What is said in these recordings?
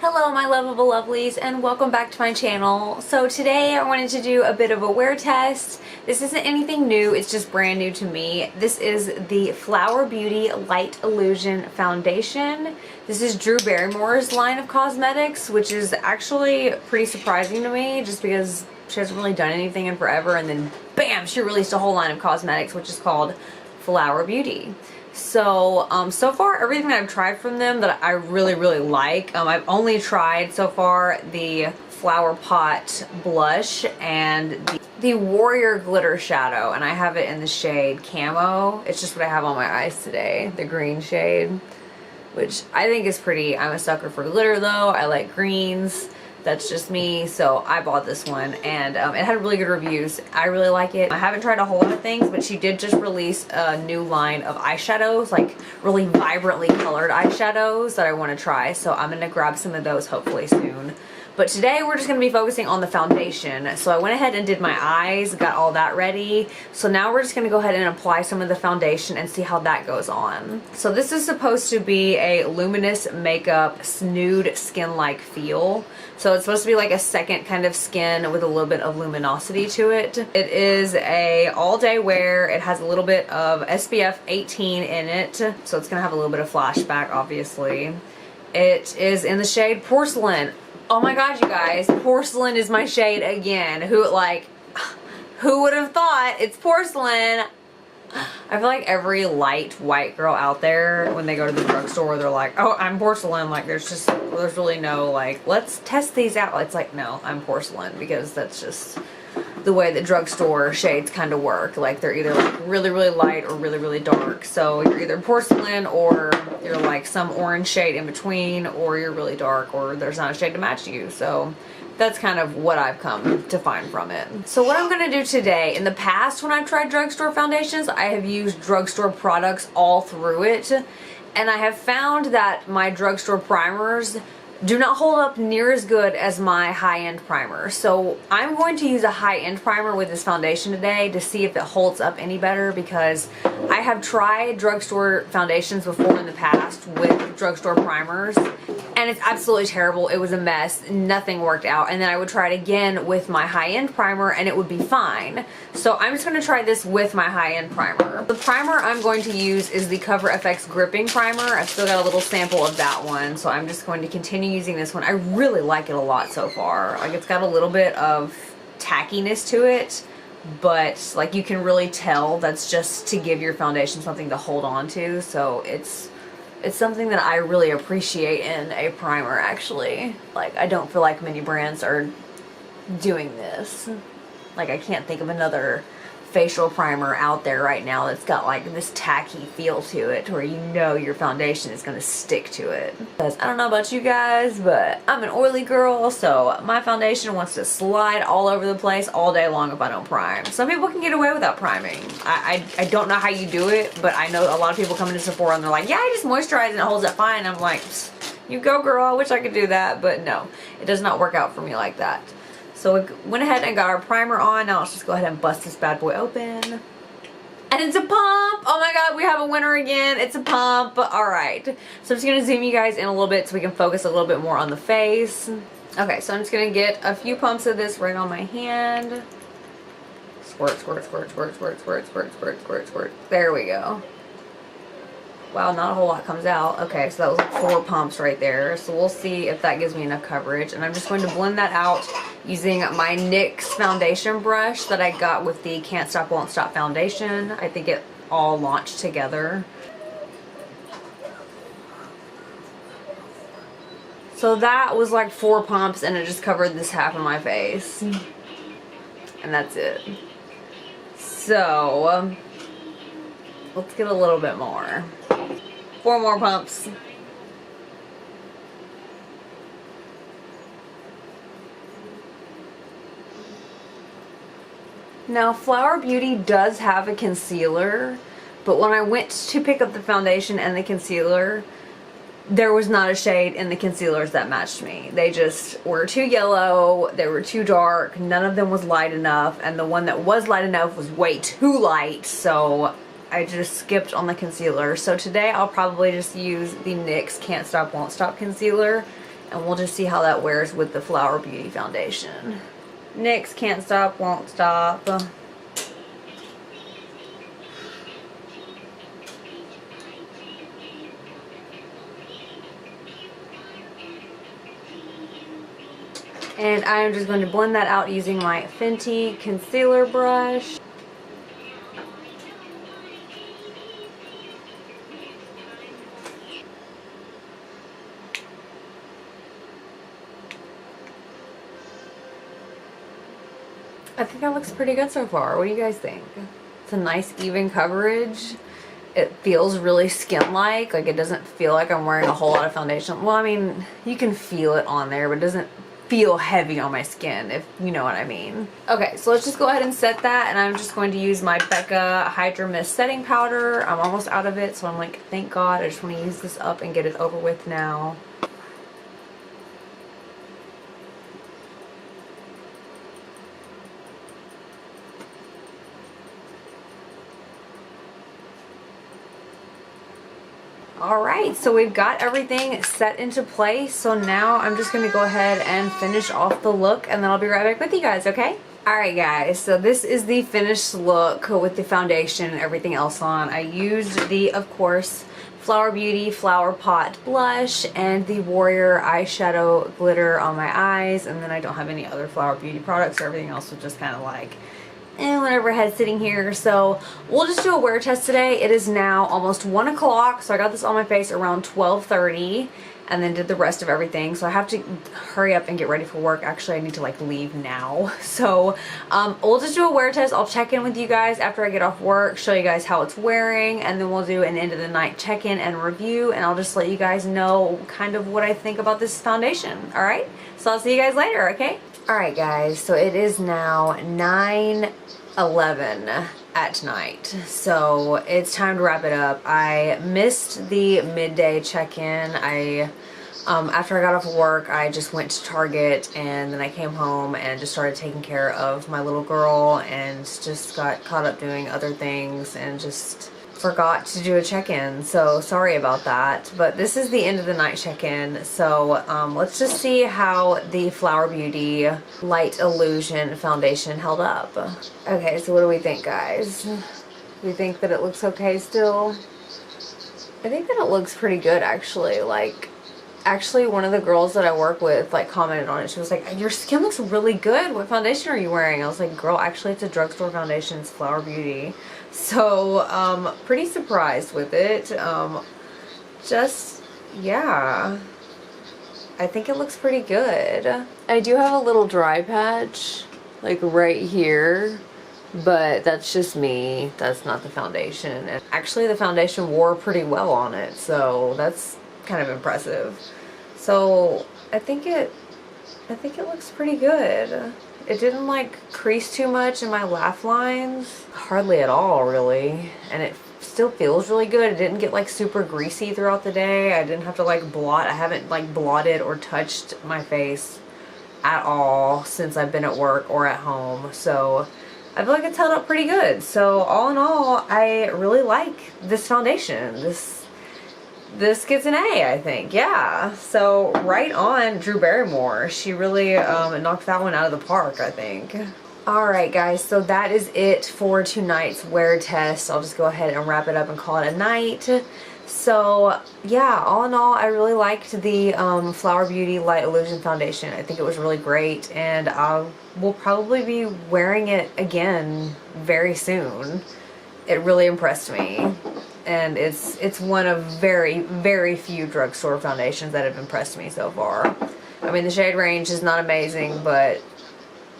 Hello my lovable lovelies and welcome back to my channel. So today I wanted to do a bit of a wear test. This isn't anything new, it's just brand new to me. This is the Flower Beauty Light Illusion Foundation. This is Drew Barrymore's line of cosmetics, which is actually pretty surprising to me just because she hasn't really done anything in forever, and then bam, she released a whole line of cosmetics which is called Flower Beauty. So, so far everything that I've tried from them that I really like, I've only tried so far the Flower Pot blush and the Warrior Glitter Shadow, and I have it in the shade Camo. It's just what I have on my eyes today, the green shade, which I think is pretty. I'm a sucker for glitter though, I like greens. That's just me, so I bought this one, and it had really good reviews. I really like it. I haven't tried a whole lot of things, but she did just release a new line of eyeshadows, like really vibrantly colored eyeshadows that I want to try, so I'm going to grab some of those hopefully soon. But today we're just going to be focusing on the foundation. So I went ahead and did my eyes, got all that ready. So now we're just going to go ahead and apply some of the foundation and see how that goes on. So this is supposed to be a luminous makeup nude skin-like feel. So it's supposed to be like a second kind of skin with a little bit of luminosity to it. It is a all-day wear. It has a little bit of SPF 18 in it. So it's going to have a little bit of flashback, obviously. It is in the shade Porcelain. Oh my god, you guys, porcelain is my shade again. Who would have thought? It's porcelain. I feel like every light white girl out there, when they go to the drugstore, they're like, oh, I'm porcelain. Like, there's really no, like, let's test these out. It's like, no, I'm porcelain, because that's just the way the drugstore shades kind of work. Like, they're either like really light or really dark. So you're either porcelain, or you're like some orange shade in between, or you're really dark, or there's not a shade to match you. So that's kind of what I've come to find from it. So what I'm going to do today, in the past when I've tried drugstore foundations, I have used drugstore products all through it, and I have found that my drugstore primers do not hold up near as good as my high-end primer. So I'm going to use a high-end primer with this foundation today to see if it holds up any better, because I have tried drugstore foundations before in the past with drugstore primers, and it's absolutely terrible. It was a mess. Nothing worked out. And then I would try it again with my high-end primer and it would be fine. So I'm just going to try this with my high-end primer. The primer I'm going to use is the Cover FX Gripping Primer. I've still got a little sample of that one, so I'm just going to continue using this one. I really like it a lot so far. Like, it's got a little bit of tackiness to it, but like you can really tell that's just to give your foundation something to hold on to. So it's something that I really appreciate in a primer, actually. Like, I don't feel like many brands are doing this. Like, I can't think of another facial primer out there right now that's got like this tacky feel to it, where you know your foundation is going to stick to it. Because I don't know about you guys, but I'm an oily girl, so my foundation wants to slide all over the place all day long if I don't prime. Some people can get away without priming. I don't know how you do it, but I know a lot of people come into Sephora and they're like, yeah, I just moisturize and it holds up fine. I'm like, you go girl, I wish I could do that, but no, it does not work out for me like that. So we went ahead and got our primer on. Now let's just go ahead and bust this bad boy open. And it's a pump! Oh my god, we have a winner again. It's a pump. Alright. So I'm just going to zoom you guys in a little bit so we can focus a little bit more on the face. Okay, so I'm just going to get a few pumps of this right on my hand. Squirt, squirt, squirt, squirt, squirt, squirt, squirt, squirt, squirt, squirt. There we go. Wow, not a whole lot comes out. Okay, so that was like 4 pumps right there. So we'll see if that gives me enough coverage. And I'm just going to blend that out using my NYX foundation brush that I got with the Can't Stop Won't Stop foundation. I think it all launched together. So that was like 4 pumps, and it just covered this half of my face. And that's it. So let's get a little bit more. 4 more pumps. Now, Flower Beauty does have a concealer, but when I went to pick up the foundation and the concealer, there was not a shade in the concealers that matched me. They just were too yellow, they were too dark, none of them was light enough, and the one that was light enough was way too light, so I just skipped on the concealer. So today I'll probably just use the NYX Can't Stop Won't Stop concealer and we'll just see how that wears with the Flower Beauty foundation. NYX Can't Stop, Won't Stop. And I'm just going to blend that out using my Fenty concealer brush. I think that looks pretty good so far. What do you guys think? It's a nice even coverage. It feels really skin-like. Like, it doesn't feel like I'm wearing a whole lot of foundation. Well, I mean, you can feel it on there, but it doesn't feel heavy on my skin, if you know what I mean. Okay, so let's just go ahead and set that, and I'm just going to use my Becca Hydra Mist setting powder. I'm almost out of it, so I'm like, thank God. I just want to use this up and get it over with now. Alright, so we've got everything set into place, so now I'm just going to go ahead and finish off the look, and then I'll be right back with you guys, okay? Alright guys, so this is the finished look with the foundation and everything else on. I used the, of course, Flower Beauty Flower Pot blush and the Warrior eyeshadow glitter on my eyes, and then I don't have any other Flower Beauty products, so everything else was just kind of like whatever I had sitting here. So we'll just do a wear test today. It is now almost 1 o'clock, so I got this on my face around 12:30 and then did the rest of everything. So I have to hurry up and get ready for work. Actually, I need to like leave now. So we'll just do a wear test. I'll check in with you guys after I get off work, show you guys how it's wearing, and then we'll do an end of the night check-in and review, and I'll just let you guys know kind of what I think about this foundation. All right, so I'll see you guys later, okay? Alright guys, so it is now 9:11 at night, so it's time to wrap it up. I missed the midday check-in. After I got off of work, I just went to Target, and then I came home and just started taking care of my little girl and just got caught up doing other things and just forgot to do a check-in, so sorry about that. But this is the end of the night check-in, so let's just see how the Flower Beauty Light Illusion foundation held up. Okay, so what do we think, guys? We think that it looks okay still? I think that it looks pretty good, actually. Like, actually one of the girls that I work with like commented on it. She was like, your skin looks really good. What foundation are you wearing? I was like, girl, actually it's a drugstore foundation. It's Flower Beauty. So pretty surprised with it. Just, yeah, I think it looks pretty good. I do have a little dry patch like right here, but that's just me. That's not the foundation. And actually the foundation wore pretty well on it, so that's kind of impressive. So I think it looks pretty good. It didn't like crease too much in my laugh lines, hardly at all really, and it still feels really good. It didn't get like super greasy throughout the day. I didn't have to like blot. I haven't like blotted or touched my face at all since I've been at work or at home, so I feel like it's held up pretty good. So all in all, I really like this foundation. This gets an A, I think. Yeah, so right on Drew Barrymore. She really knocked that one out of the park, I think. Alright guys, so that is it for tonight's wear test. I'll just go ahead and wrap it up and call it a night. So yeah, all in all, I really liked the Flower Beauty Light Illusion foundation. I think it was really great, and I will probably be wearing it again very soon. It really impressed me. And it's one of very, very few drugstore foundations that have impressed me so far. I mean, the shade range is not amazing, but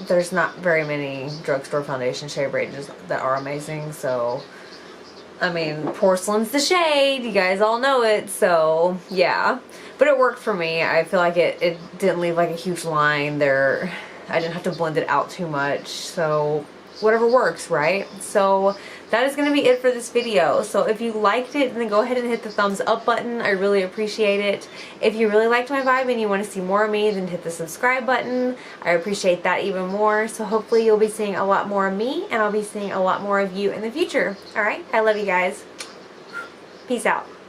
there's not very many drugstore foundation shade ranges that are amazing. So, I mean, porcelain's the shade. You guys all know it. So, yeah. But it worked for me. I feel like it didn't leave like a huge line there. I didn't have to blend it out too much. So, whatever works, right? So that is going to be it for this video. So if you liked it, then go ahead and hit the thumbs up button. I really appreciate it. If you really liked my vibe and you want to see more of me, then hit the subscribe button. I appreciate that even more. So hopefully you'll be seeing a lot more of me, and I'll be seeing a lot more of you in the future. Alright? I love you guys. Peace out.